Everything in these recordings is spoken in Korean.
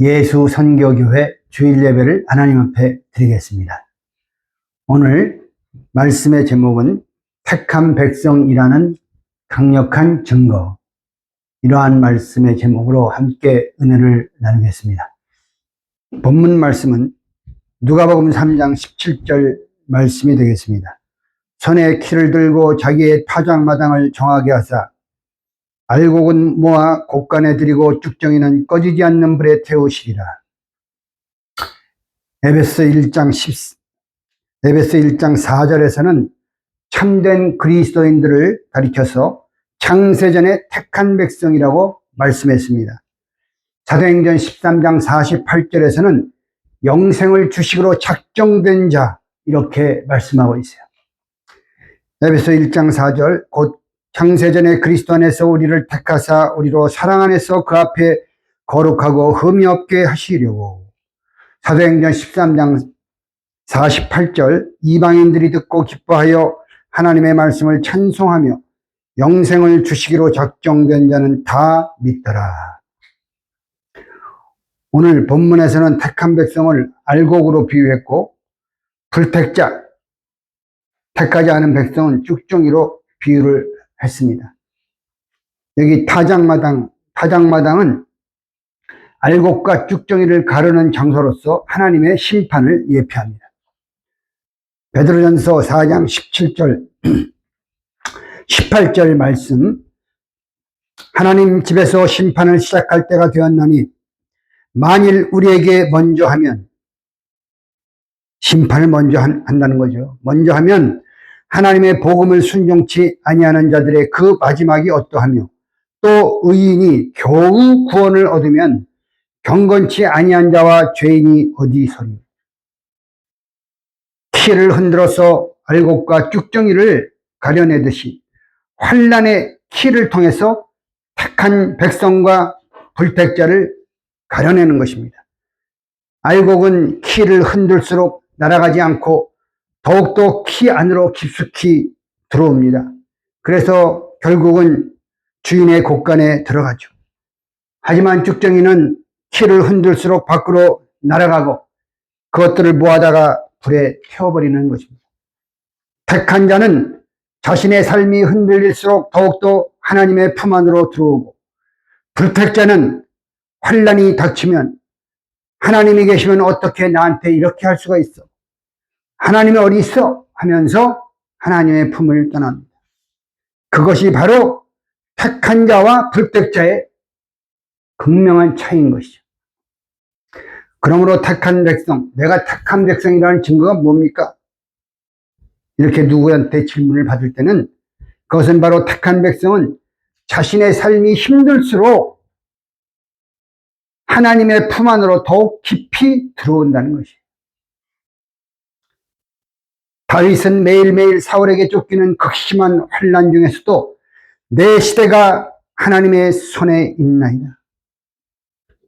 예수 선교교회 주일 예배를 하나님 앞에 드리겠습니다. 오늘 말씀의 제목은 택한 백성이라는 강력한 증거. 이러한 말씀의 제목으로 함께 은혜를 나누겠습니다. 본문 말씀은 누가복음 3장 17절 말씀이 되겠습니다. 손에 키를 들고 자기의 타작마당을 정하게 하사 알곡은 모아 곡간에 들이고 쭉정이는 꺼지지 않는 불에 태우시리라. 에베소 1장 4절에서는 참된 그리스도인들을 가리켜서 창세전에 택한 백성이라고 말씀했습니다. 사도행전 13장 48절에서는 영생을 주식으로 작정된 자, 이렇게 말씀하고 있어요. 에베소 1장 4절, 곧 창세전에 그리스도 안에서 우리를 택하사 우리로 사랑 안에서 그 앞에 거룩하고 흠이 없게 하시려고. 사도행전 13장 48절, 이방인들이 듣고 기뻐하여 하나님의 말씀을 찬송하며 영생을 주시기로 작정된 자는 다 믿더라. 오늘 본문에서는 택한 백성을 알곡으로 비유했고, 불택자, 택하지 않은 백성은 쭉정이로 비유를 했습니다. 여기 타작마당은 알곡과 쭉정이를 가르는 장소로서 하나님의 심판을 예표합니다. 베드로전서 4장 17절, 18절 말씀, 하나님 집에서 심판을 시작할 때가 되었나니 만일 우리에게 먼저 하면, 심판을 먼저 한다는 거죠. 먼저 하면 하나님의 복음을 순종치 아니하는 자들의 그 마지막이 어떠하며, 또 의인이 겨우 구원을 얻으면 경건치 아니한 자와 죄인이 어디서니. 키를 흔들어서 알곡과 쭉정이를 가려내듯이 환난의 키를 통해서 택한 백성과 불택자를 가려내는 것입니다. 알곡은 키를 흔들수록 날아가지 않고 더욱더 키 안으로 깊숙이 들어옵니다. 그래서 결국은 주인의 곡간에 들어가죠. 하지만 쭉정이는 키를 흔들수록 밖으로 날아가고 그것들을 모아다가 불에 태워버리는 것입니다. 택한 자는 자신의 삶이 흔들릴수록 더욱더 하나님의 품 안으로 들어오고, 불택자는 환난이 닥치면 하나님이 계시면 어떻게 나한테 이렇게 할 수가 있어? 하나님이 어디 있어? 하면서 하나님의 품을 떠납니다. 그것이 바로 택한 자와 불택자의 극명한 차이인 것이죠. 그러므로 택한 백성, 내가 택한 백성이라는 증거가 뭡니까? 이렇게 누구한테 질문을 받을 때는 그것은 바로 택한 백성은 자신의 삶이 힘들수록 하나님의 품 안으로 더욱 깊이 들어온다는 것이에요. 다윗은 매일매일 사울에게 쫓기는 극심한 환난 중에서도 내 시대가 하나님의 손에 있나이다,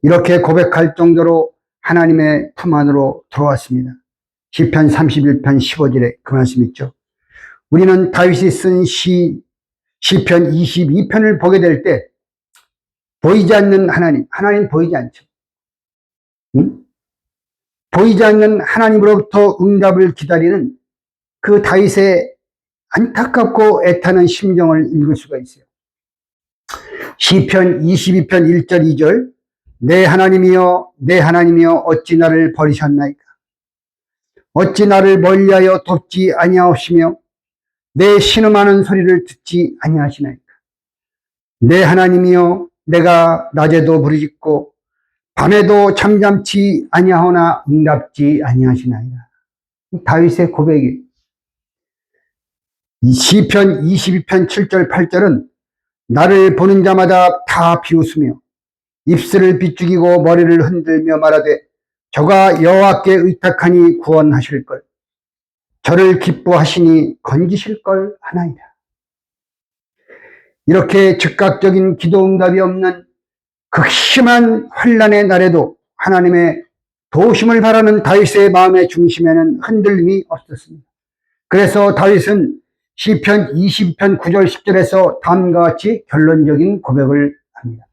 이렇게 고백할 정도로 하나님의 품 안으로 들어왔습니다. 시편 31편 15절에 그 말씀 있죠. 우리는 다윗이 쓴 시편 22편을 보게 될 때 보이지 않는 하나님 보이지 않죠. 응? 보이지 않는 하나님으로부터 응답을 기다리는 그 다윗의 안타깝고 애타는 심정을 읽을 수가 있어요. 시편 22편 1절 2절, 내 하나님이여 내 하나님이여 어찌 나를 버리셨나이까? 어찌 나를 멀리하여 돕지 아니하시며 내 신음하는 소리를 듣지 아니하시나이까? 내 하나님이여 내가 낮에도 부르짖고 밤에도 잠잠치 아니하오나 응답지 아니하시나이다. 다윗의 고백이. 시편 22편 7절 8절은 나를 보는 자마다 다 비웃으며 입술을 비죽이고 머리를 흔들며 말하되 저가 여호와께 의탁하니 구원하실걸, 저를 기뻐하시니 건지실걸 하나이다. 이렇게 즉각적인 기도 응답이 없는 극심한 환난의 날에도 하나님의 도우심을 바라는 다윗의 마음의 중심에는 흔들림이 없었습니다. 그래서 다윗은 시편 20편 9절 10절에서 다음과 같이 결론적인 고백을 합니다.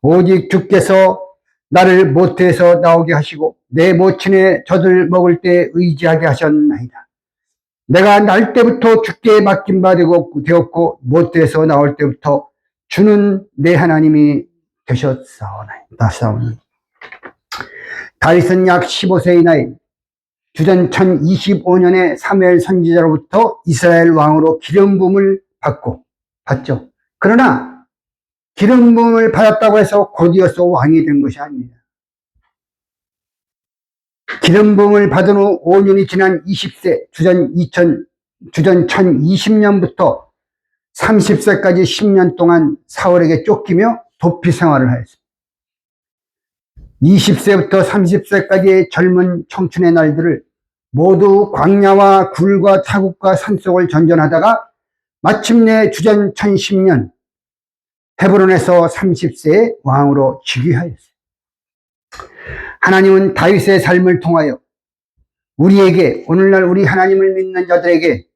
오직 주께서 나를 모태에서 나오게 하시고 내 모친의 젖을 먹을 때 의지하게 하셨나이다. 내가 날 때부터 주께 맡긴 바 되었고 모태에서 나올 때부터 주는 내 하나님이 되셨사오니. 다윗은 약 15세의 나이 주전 1025년에 사무엘 선지자로부터 이스라엘 왕으로 기름 부음을 받죠. 그러나 기름 부음을 받았다고 해서 곧이어서 왕이 된 것이 아닙니다. 기름 부음을 받은 후 5년이 지난 20세 주전 1020년부터 30세까지 10년 동안 사울에게 쫓기며 도피 생활을 하였습니다. 20세부터 30세까지의 젊은 청춘의 날들을 모두 광야와 굴과 타국과 산속을 전전하다가 마침내 주전 1010년 헤브론에서 30세의 왕으로 즉위하였어요. 하나님은 다윗의 삶을 통하여 우리에게, 오늘날 우리 하나님을 믿는 자들에게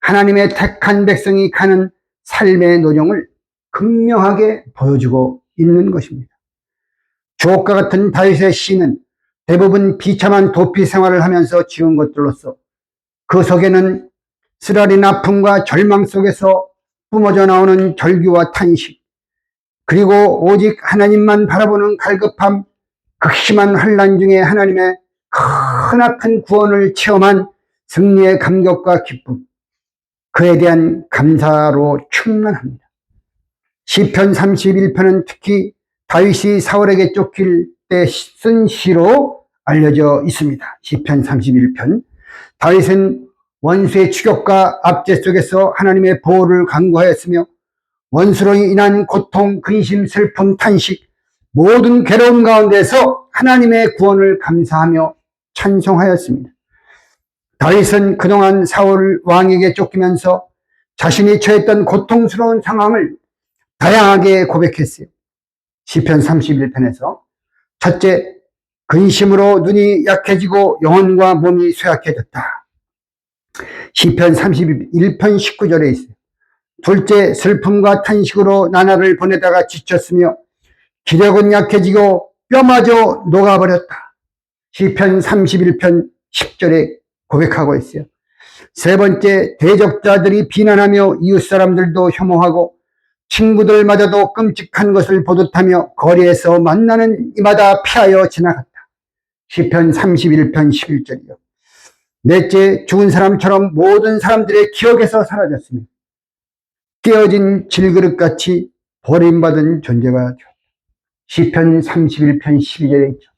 하나님의 택한 백성이 가는 삶의 노정을 극명하게 보여주고 있는 것입니다. 주옥과 같은 다윗의 시는 대부분 비참한 도피 생활을 하면서 지은 것들로서 그 속에는 쓰라린 아픔과 절망 속에서 뿜어져 나오는 절규와 탄식, 그리고 오직 하나님만 바라보는 갈급함, 극심한 환난 중에 하나님의 크나큰 구원을 체험한 승리의 감격과 기쁨, 그에 대한 감사로 충만합니다. 시편 31편은 특히 다윗이 사울에게 쫓길 때 쓴 시로 알려져 있습니다. 시편 31편. 다윗은 원수의 추격과 압제 속에서 하나님의 보호를 간구하였으며 원수로 인한 고통, 근심, 슬픔, 탄식, 모든 괴로움 가운데서 하나님의 구원을 감사하며 찬송하였습니다. 다윗은 그동안 사울 왕에게 쫓기면서 자신이 처했던 고통스러운 상황을 다양하게 고백했어요. 시편 31편에서 첫째, 근심으로 눈이 약해지고 영혼과 몸이 쇠약해졌다. 시편 31편 19절에 있어요. 둘째, 슬픔과 탄식으로 나날을 보내다가 지쳤으며 기력은 약해지고 뼈마저 녹아버렸다. 시편 31편 10절에 고백하고 있어요. 세 번째, 대적자들이 비난하며 이웃 사람들도 혐오하고 친구들마저도 끔찍한 것을 보듯하며 거리에서 만나는 이마다 피하여 지나갔다. 시편 31편 11절이요. 넷째, 죽은 사람처럼 모든 사람들의 기억에서 사라졌으며 깨어진 질그릇같이 버림받은 존재가 되었다. 시편 31편 12절에 있죠.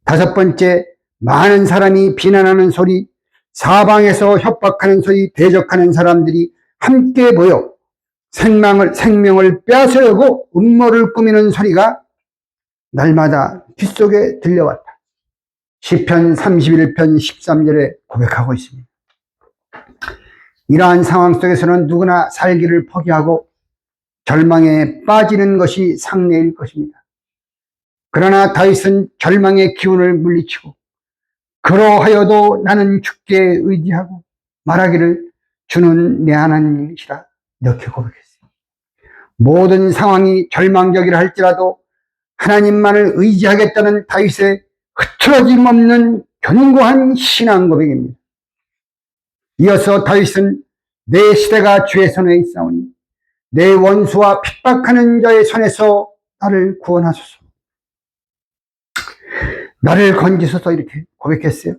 다섯 번째, 많은 사람이 비난하는 소리, 사방에서 협박하는 소리, 대적하는 사람들이 함께 모여 생명을 빼앗으려고 음모를 꾸미는 소리가 날마다 귓속에 들려왔다. 시편 31편 13절에 고백하고 있습니다. 이러한 상황 속에서는 누구나 살기를 포기하고 절망에 빠지는 것이 상례일 것입니다. 그러나 다윗은 절망의 기운을 물리치고 그러하여도 나는 주께 의지하고 말하기를 주는 내 하나님이시라 이렇게 고백했어요. 모든 상황이 절망적이라 할지라도 하나님만을 의지하겠다는 다윗의 흐트러짐 없는 견고한 신앙 고백입니다. 이어서 다윗은 내 시대가 주의 손에 있사오니 내 원수와 핍박하는 자의 손에서 나를 구원하소서. 나를 건지소서 이렇게 고백했어요.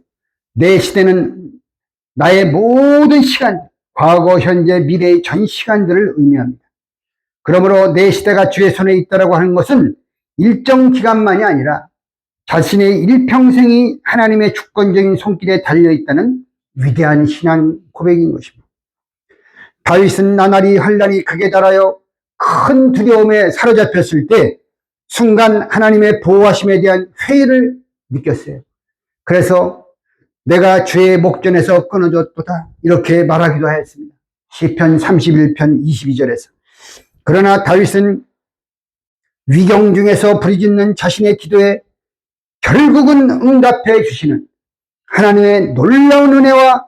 내 시대는 나의 모든 시간, 과거, 현재, 미래의 전 시간들을 의미합니다. 그러므로 내 시대가 주의 손에 있다라고 하는 것은 일정 기간만이 아니라 자신의 일평생이 하나님의 주권적인 손길에 달려있다는 위대한 신앙 고백인 것입니다. 다윗은 나날이 환난이 극에 달하여 큰 두려움에 사로잡혔을 때 순간 하나님의 보호하심에 대한 회의를 느꼈어요. 그래서 내가 주의 목전에서 끊어졌도다 이렇게 말하기도 하였습니다. 시편 31편 22절에서. 그러나 다윗은 위경 중에서 부르짖는 자신의 기도에 결국은 응답해 주시는 하나님의 놀라운 은혜와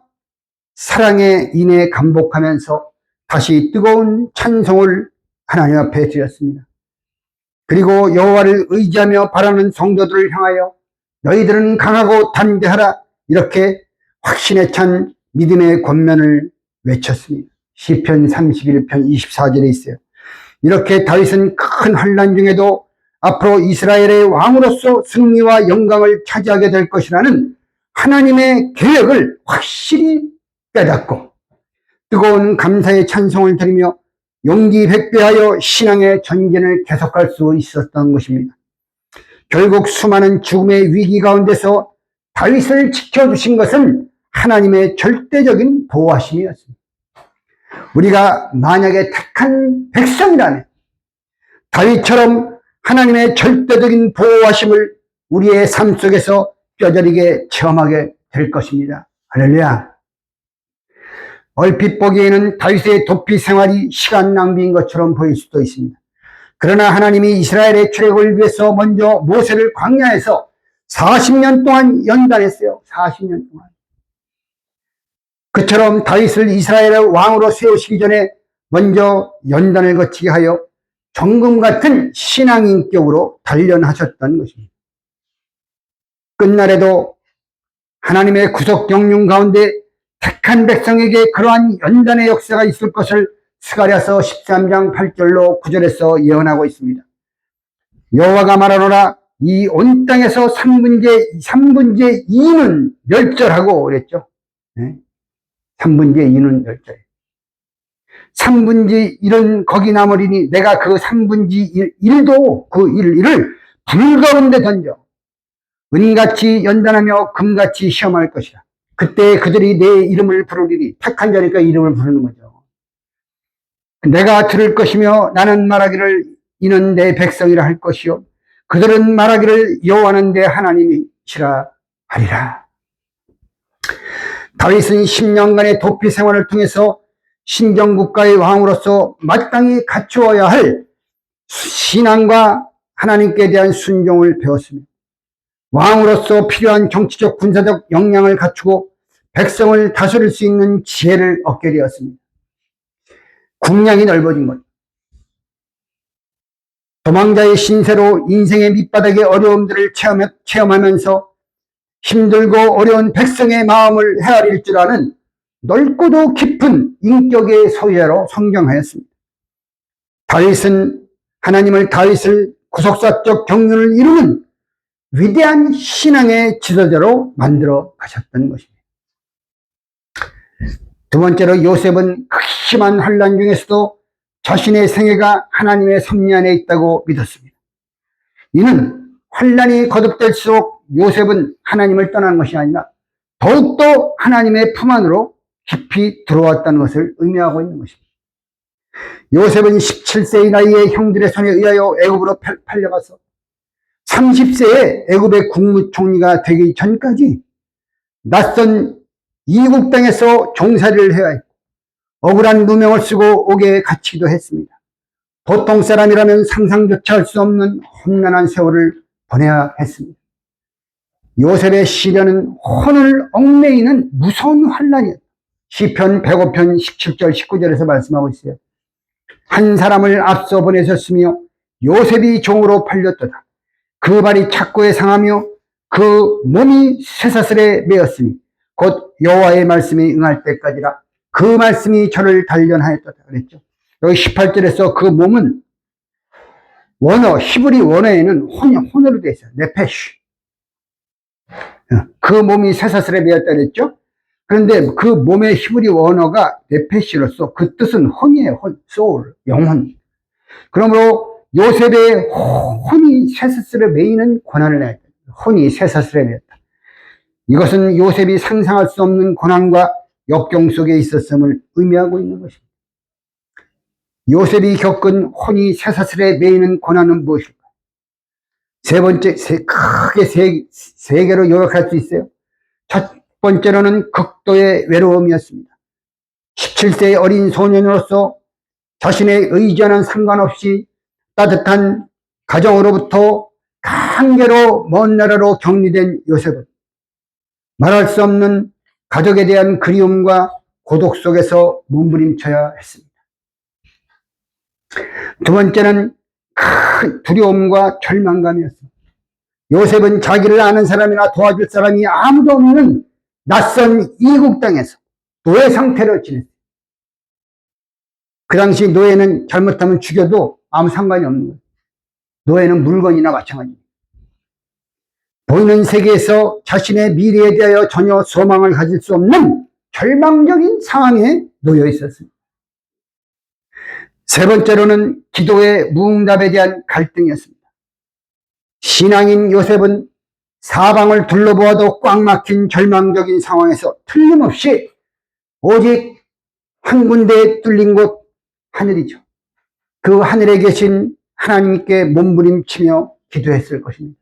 사랑에 인해 감복하면서 다시 뜨거운 찬송을 하나님 앞에 드렸습니다. 그리고 여호와를 의지하며 바라는 성도들을 향하여 너희들은 강하고 담대하라, 이렇게 확신에 찬 믿음의 권면을 외쳤습니다. 시편 31편 24절에 있어요. 이렇게 다윗은 큰 환난 중에도 앞으로 이스라엘의 왕으로서 승리와 영광을 차지하게 될 것이라는 하나님의 계획을 확실히 깨닫고 뜨거운 감사의 찬송을 드리며 용기 백배하여 신앙의 전진을 계속할 수 있었던 것입니다. 결국 수많은 죽음의 위기 가운데서 다윗을 지켜주신 것은 하나님의 절대적인 보호하심이었습니다. 우리가 만약에 택한 백성이라면 다윗처럼 하나님의 절대적인 보호하심을 우리의 삶 속에서 뼈저리게 체험하게 될 것입니다. 할렐루야. 얼핏 보기에는 다윗의 도피 생활이 시간 낭비인 것처럼 보일 수도 있습니다. 그러나 하나님이 이스라엘의 출애굽을 위해서 먼저 모세를 광야에서 40년 동안 연단했어요. 40년 동안. 그처럼 다윗을 이스라엘의 왕으로 세우시기 전에 먼저 연단을 거치게 하여 정금 같은 신앙인격으로 단련하셨던 것입니다. 끝날에도 하나님의 구속 경륜 가운데 택한 백성에게 그러한 연단의 역사가 있을 것을 스가랴서 13장 8절로 9절에서 예언하고 있습니다. 여호와가 말하노라, 이 온 땅에서 3분의 2는 멸절하고 그랬죠. 3분의 2는 멸절. 3분의 1은 거기 남으리니 내가 그 3분의 1도 그 1을 불 가운데 던져 은같이 연단하며 금같이 시험할 것이라. 그때 그들이 내 이름을 부르리니, 택한 자니까 이름을 부르는 거죠. 내가 들을 것이며 나는 말하기를 이는 내 백성이라 할 것이요 그들은 말하기를 여호와는 내 하나님이시라 하리라. 다윗은 10년간의 도피 생활을 통해서 신정국가의 왕으로서 마땅히 갖추어야 할 신앙과 하나님께 대한 순종을 배웠으며 왕으로서 필요한 정치적 군사적 역량을 갖추고 백성을 다스릴 수 있는 지혜를 얻게 되었습니다. 국량이 넓어진 것, 도망자의 신세로 인생의 밑바닥의 어려움들을 체험하면서 힘들고 어려운 백성의 마음을 헤아릴 줄 아는 넓고도 깊은 인격의 소유자로 성경하였습니다. 다윗은 하나님을 다윗을 구속사적 경륜을 이루는 위대한 신앙의 지도자로 만들어 가셨던 것입니다. 두 번째로 요셉은 극심한 환난 중에서도 자신의 생애가 하나님의 섭리 안에 있다고 믿었습니다. 이는 환난이 거듭될수록 요셉은 하나님을 떠난 것이 아니라 더욱더 하나님의 품 안으로 깊이 들어왔다는 것을 의미하고 있는 것입니다. 요셉은 17세의 나이에 형들의 손에 의하여 애굽으로 팔려가서 30세에 애굽의 국무총리가 되기 전까지 낯선 이국 땅에서 종살이를 해야 했고 억울한 누명을 쓰고 옥에 갇히기도 했습니다. 보통 사람이라면 상상조차 할 수 없는 험난한 세월을 보내야 했습니다. 요셉의 시련은 혼을 얽매이는 무서운 환난이었다. 시편 105편 17절 19절에서 말씀하고 있어요. 한 사람을 앞서 보내셨으며 요셉이 종으로 팔렸도다. 그 발이 착고에 상하며 그 몸이 쇠사슬에 매었으니 곧 여호와의 말씀이 응할 때까지라. 그 말씀이 저를 단련하였도다 그랬죠. 여기 18절에서 그 몸은 원어, 히브리 원어에는 혼으로 되어 있어요. 네페쉬. 그 몸이 쇠사슬에 매었다 그랬죠. 그런데 그 몸의 히브리 원어가 네페시로서 그 뜻은 혼이에요. 혼, 소울, 영혼. 그러므로 요셉의 혼이 쇠사슬에 매이는 고난을 내었다. 혼이 쇠사슬에 매였다. 이것은 요셉이 상상할 수 없는 고난과 역경 속에 있었음을 의미하고 있는 것입니다. 요셉이 겪은 혼이 쇠사슬에 매이는 고난은 무엇일까? 세 번째, 크게 세 개로 요약할 수 있어요. 첫 번째로는 극도의 외로움이었습니다. 17세의 어린 소년으로서 자신의 의지와는 상관없이 따뜻한 가정으로부터 강제로 먼 나라로 격리된 요셉은 말할 수 없는 가족에 대한 그리움과 고독 속에서 몸부림쳐야 했습니다. 두 번째는 큰 두려움과 절망감이었어. 요셉은 자기를 아는 사람이나 도와줄 사람이 아무도 없는 낯선 이국 땅에서 노예 상태로 지냈어요. 그 당시 노예는 잘못하면 죽여도 아무 상관이 없는 거예요. 노예는 물건이나 마찬가지입니다. 보이는 세계에서 자신의 미래에 대하여 전혀 소망을 가질 수 없는 절망적인 상황에 놓여 있었습니다. 세 번째로는 기도의 무응답에 대한 갈등이었습니다. 신앙인 요셉은 사방을 둘러보아도 꽉 막힌 절망적인 상황에서 틀림없이 오직 한 군데에 뚫린 곳 하늘이죠. 그 하늘에 계신 하나님께 몸부림치며 기도했을 것입니다.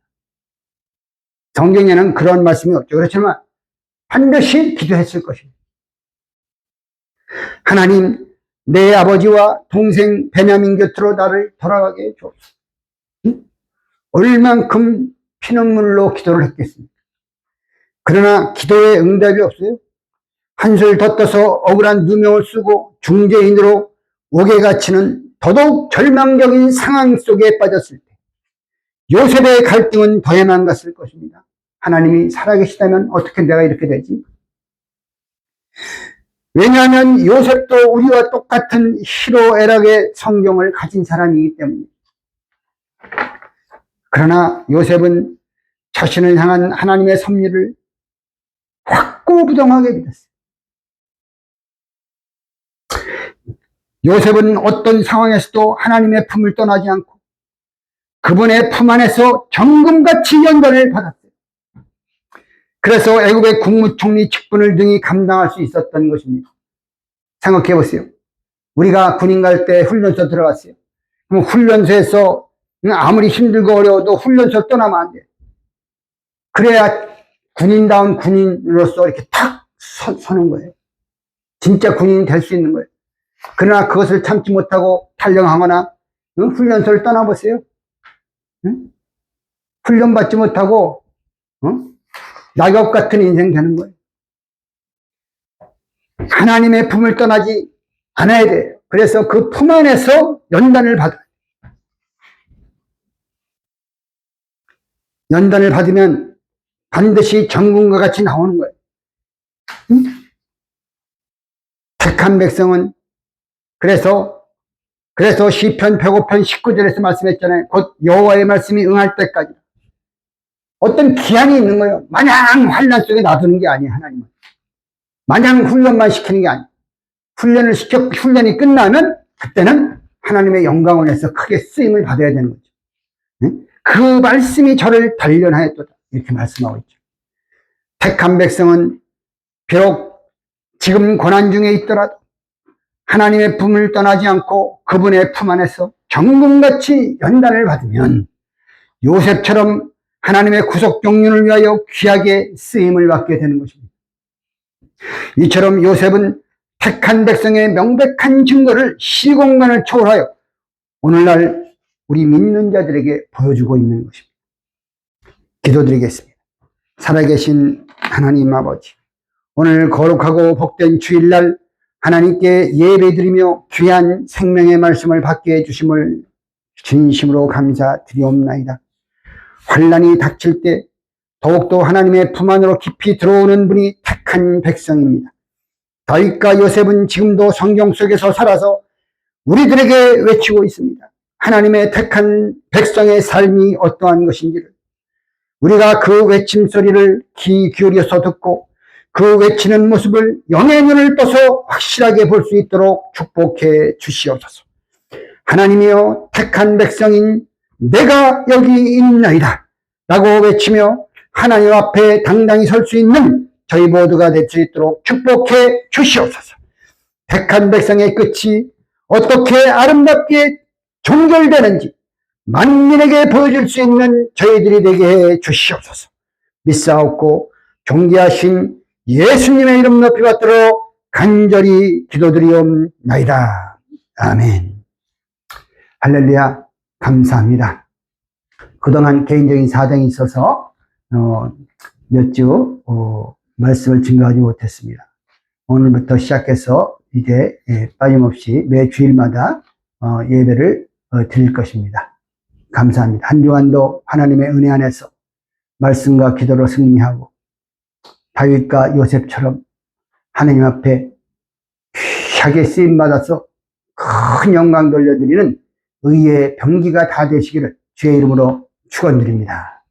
성경에는 그런 말씀이 없죠. 그렇지만 반드시 기도했을 것입니다. 하나님, 내 아버지와 동생 베냐민 곁으로 나를 돌아가게 해 주옵소서. 얼만큼 피눈물로 기도를 했겠습니까? 그러나 기도에 응답이 없어요. 한술 더 떠서 억울한 누명을 쓰고 중재인으로 옥에 갇히는 더더욱 절망적인 상황 속에 빠졌을 때 요셉의 갈등은 더해만 갔을 것입니다. 하나님이 살아계시다면 어떻게 내가 이렇게 되지? 왜냐하면 요셉도 우리와 똑같은 희로애락의 성경을 가진 사람이기 때문입니다. 그러나 요셉은 자신을 향한 하나님의 섭리를 확고부동하게 믿었어요. 요셉은 어떤 상황에서도 하나님의 품을 떠나지 않고 그분의 품 안에서 정금같이 연단을 받았어요. 그래서 애굽의 국무총리 직분을 등이 감당할 수 있었던 것입니다. 생각해 보세요. 우리가 군인 갈 때 훈련소 들어갔어요. 그럼 훈련소에서 아무리 힘들고 어려워도 훈련소 떠나면 안 돼요. 그래야 군인다운 군인으로서 이렇게 탁 서는 거예요. 진짜 군인이 될 수 있는 거예요. 그러나 그것을 참지 못하고 탈영하거나 훈련소를 떠나보세요. 훈련받지 못하고 낙엽 같은 인생 되는 거예요. 하나님의 품을 떠나지 않아야 돼요. 그래서 그 품 안에서 연단을 받아요. 연단을 받으면 반드시 정금과 같이 나오는 거예요. 택한 백성은 그래서 시편 105편 19절에서 말씀했잖아요. 곧 여호와의 말씀이 응할 때까지. 어떤 기한이 있는 거예요. 마냥 환난 속에 놔두는 게 아니에요. 하나님은 마냥 훈련만 시키는 게 아니에요. 훈련이 끝나면 그때는 하나님의 영광을 내서 크게 쓰임을 받아야 되는 거죠. 그 말씀이 저를 단련하였도다, 이렇게 말씀하고 있죠. 택한 백성은 비록 지금 고난 중에 있더라도 하나님의 품을 떠나지 않고 그분의 품 안에서 정금같이 연단을 받으면 요셉처럼 하나님의 구속 경륜을 위하여 귀하게 쓰임을 받게 되는 것입니다. 이처럼 요셉은 택한 백성의 명백한 증거를 시공간을 초월하여 오늘날 우리 믿는 자들에게 보여주고 있는 것입니다. 기도드리겠습니다. 살아계신 하나님 아버지, 오늘 거룩하고 복된 주일날 하나님께 예배드리며 귀한 생명의 말씀을 받게 해주심을 진심으로 감사드리옵나이다. 환난이 닥칠 때 더욱더 하나님의 품 안으로 깊이 들어오는 분이 택한 백성입니다. 다윗과 요셉은 지금도 성경 속에서 살아서 우리들에게 외치고 있습니다. 하나님의 택한 백성의 삶이 어떠한 것인지를 우리가 그 외침 소리를 귀 기울여서 듣고 그 외치는 모습을 영의 눈을 떠서 확실하게 볼 수 있도록 축복해 주시옵소서. 하나님이여, 택한 백성인 내가 여기 있나이다 라고 외치며 하나님 앞에 당당히 설 수 있는 저희 모두가 될 수 있도록 축복해 주시옵소서. 택한 백성의 끝이 어떻게 아름답게 종결되는지 만민에게 보여줄 수 있는 저희들이 되게 해 주시옵소서. 믿사옵고 존귀하신 예수님의 이름 높이 받도록 간절히 기도드리옵나이다. 아멘. 할렐루야. 감사합니다. 그동안 개인적인 사정이 있어서 몇 주 말씀을 증거하지 못했습니다. 오늘부터 시작해서 이제 빠짐없이 매 주일마다 예배를 드릴 것입니다. 감사합니다. 한 주간도 하나님의 은혜 안에서 말씀과 기도로 승리하고 다윗과 요셉처럼 하나님 앞에 귀하게 쓰임받아서 큰 영광 돌려드리는 의의 병기가 다 되시기를 주의 이름으로 축원드립니다.